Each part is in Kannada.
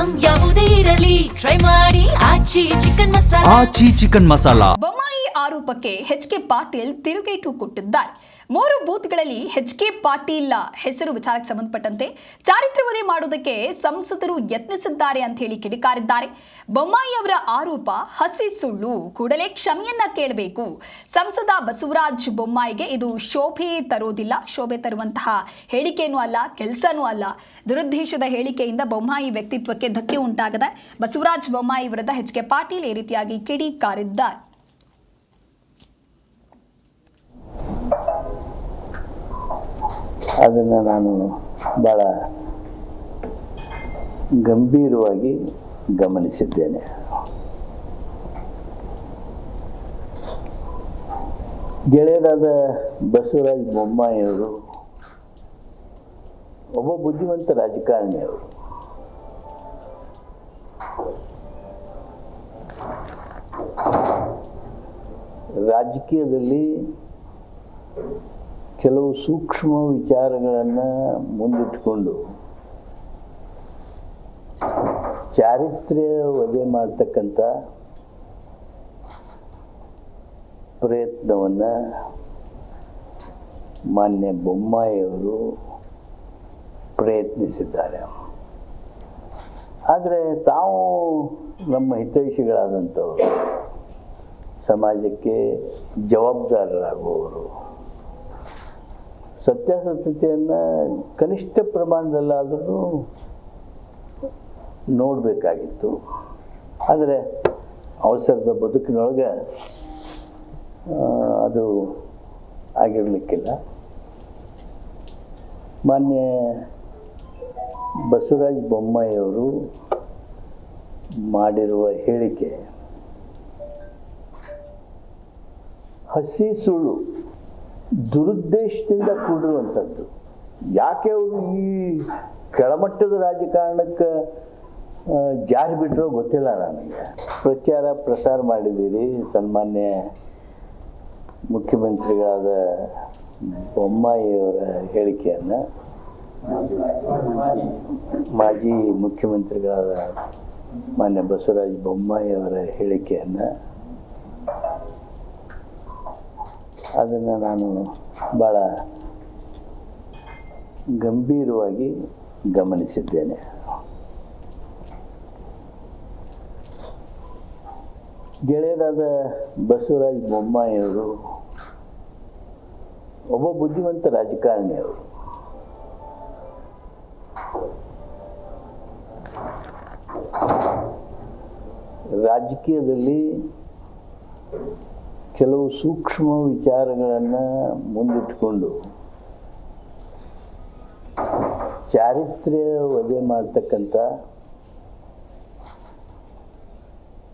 ಐಟಂ ಯಾವುದೇ ಇರಲಿ ಟ್ರೈ ಮಾಡಿ ಆಚಿ ಚಿಕನ್ ಮಸಾಲಾ. ಬೊಮ್ಮಾಯಿ ಆರೋಪಕ್ಕೆ ಎಚ್.ಕೆ. ಪಾಟೀಲ್ ತಿರುಗೇಟು ಕೊಟ್ಟಿದ್ದಾರೆ. 3 ಬೂತ್ಗಳಲ್ಲಿ ಎಚ್.ಕೆ. ಪಾಟೀಲ್ ಹೆಸರು ವಿಚಾರಕ್ಕೆ ಸಂಬಂಧಪಟ್ಟಂತೆ ಚಾರಿತ್ರ್ಯವಧೆ ಮಾಡುವುದಕ್ಕೆ ಸಂಸದರು ಯತ್ನಿಸಿದ್ದಾರೆ ಅಂತ ಹೇಳಿ ಕಿಡಿಕಾರಿದ್ದಾರೆ. ಬೊಮ್ಮಾಯಿ ಅವರ ಆರೋಪ ಹಸಿ ಸುಳ್ಳು, ಕೂಡಲೇ ಕ್ಷಮೆಯನ್ನ ಕೇಳಬೇಕು. ಸಂಸದ ಬಸವರಾಜ ಬೊಮ್ಮಾಯಿಗೆ ಇದು ಶೋಭೆ ತರೋದಿಲ್ಲ, ಶೋಭೆ ತರುವಂತಹ ಹೇಳಿಕೆಯೂ ಅಲ್ಲ, ಕೆಲಸನೂ ಅಲ್ಲ. ದುರುದ್ದೇಶದ ಹೇಳಿಕೆಯಿಂದ ಬೊಮ್ಮಾಯಿ ವ್ಯಕ್ತಿತ್ವಕ್ಕೆ ಧಕ್ಕೆ ಉಂಟಾಗದೆ. ಬಸವರಾಜ ಬೊಮ್ಮಾಯಿ ವಿರುದ್ಧ ಎಚ್.ಕೆ. ಪಾಟೀಲ್ ಈ ರೀತಿಯಾಗಿ ಕಿಡಿಕಾರಿದ್ದಾರೆ. ಅದನ್ನು ನಾನು ಭಾಳ ಗಂಭೀರವಾಗಿ ಗಮನಿಸಿದ್ದೇನೆ. ಗೆಳೆಯರಾದ ಬಸವರಾಜ ಬೊಮ್ಮಾಯಿಯವರು ಒಬ್ಬ ಬುದ್ಧಿವಂತ ರಾಜಕಾರಣಿಯವರು. ರಾಜಕೀಯದಲ್ಲಿ ಕೆಲವು ಸೂಕ್ಷ್ಮ ವಿಚಾರಗಳನ್ನು ಮುಂದಿಟ್ಟುಕೊಂಡು ಚಾರಿತ್ರ್ಯ ವಧೆ ಮಾಡ್ತಕ್ಕಂಥ ಪ್ರಯತ್ನವನ್ನು ಮಾನ್ಯ ಬೊಮ್ಮಾಯಿಯವರು ಪ್ರಯತ್ನಿಸಿದ್ದಾರೆ. ಆದರೆ ತಾವು ನಮ್ಮ ಹಿತೈಷಿಗಳಾದಂಥವರು, ಸಮಾಜಕ್ಕೆ ಜವಾಬ್ದಾರರಾಗುವವರು, ಸತ್ಯಾಸತ್ಯತೆಯನ್ನು ಕನಿಷ್ಠ ಪ್ರಮಾಣದಲ್ಲಾದರೂ ನೋಡಬೇಕಾಗಿತ್ತು. ಆದರೆ ಅವಸರದ ಬದುಕಿನೊಳಗೆ ಅದು ಆಗಿರಲಿಕ್ಕಿಲ್ಲ. ಮಾನ್ಯ ಬಸವರಾಜ ಬೊಮ್ಮಾಯಿಯವರು ಮಾಡಿರುವ ಹೇಳಿಕೆ ಹಸಿ ಸುಳ್ಳು, ದುರುದ್ದೇಶದಿಂದ ಕೂಡಿರುವಂಥದ್ದು. ಯಾಕೆ ಅವರು ಈ ಕೆಳಮಟ್ಟದ ರಾಜಕಾರಣಕ್ಕೆ ಜಾರಿ ಬಿಟ್ಟರೋ ಗೊತ್ತಿಲ್ಲ ನನಗೆ. ಪ್ರಸಾರ ಮಾಡಿದ್ದೀರಿ. ಸನ್ಮಾನ್ಯ ಮುಖ್ಯಮಂತ್ರಿಗಳಾದ ಬೊಮ್ಮಾಯಿಯವರ ಹೇಳಿಕೆಯನ್ನು, ಮಾಜಿ ಮುಖ್ಯಮಂತ್ರಿಗಳಾದ ಮಾನ್ಯ ಬಸವರಾಜ ಬೊಮ್ಮಾಯಿಯವರ ಹೇಳಿಕೆಯನ್ನು, ಅದನ್ನು ನಾನು ಭಾಳ ಗಂಭೀರವಾಗಿ ಗಮನಿಸಿದ್ದೇನೆ. ಗೆಳೆಯರಾದ ಬಸವರಾಜ ಬೊಮ್ಮಾಯಿಯವರು ಒಬ್ಬ ಬುದ್ಧಿವಂತ ರಾಜಕಾರಣಿಯವರು. ರಾಜಕೀಯದಲ್ಲಿ ಕೆಲವು ಸೂಕ್ಷ್ಮ ವಿಚಾರಗಳನ್ನು ಮುಂದಿಟ್ಟುಕೊಂಡು ಚಾರಿತ್ರ್ಯ ವಧೆ ಮಾಡ್ತಕ್ಕಂಥ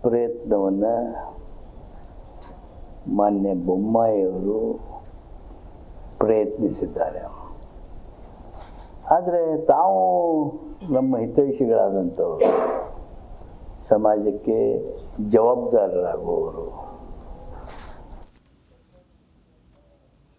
ಪ್ರಯತ್ನವನ್ನು ಮಾನ್ಯ ಬೊಮ್ಮಾಯಿಯವರು ಪ್ರಯತ್ನಿಸಿದ್ದಾರೆ. ಆದರೆ ತಾವು ನಮ್ಮ ಹಿತೈಷಿಗಳಾದಂಥವರು, ಸಮಾಜಕ್ಕೆ ಜವಾಬ್ದಾರರಾಗುವವರು,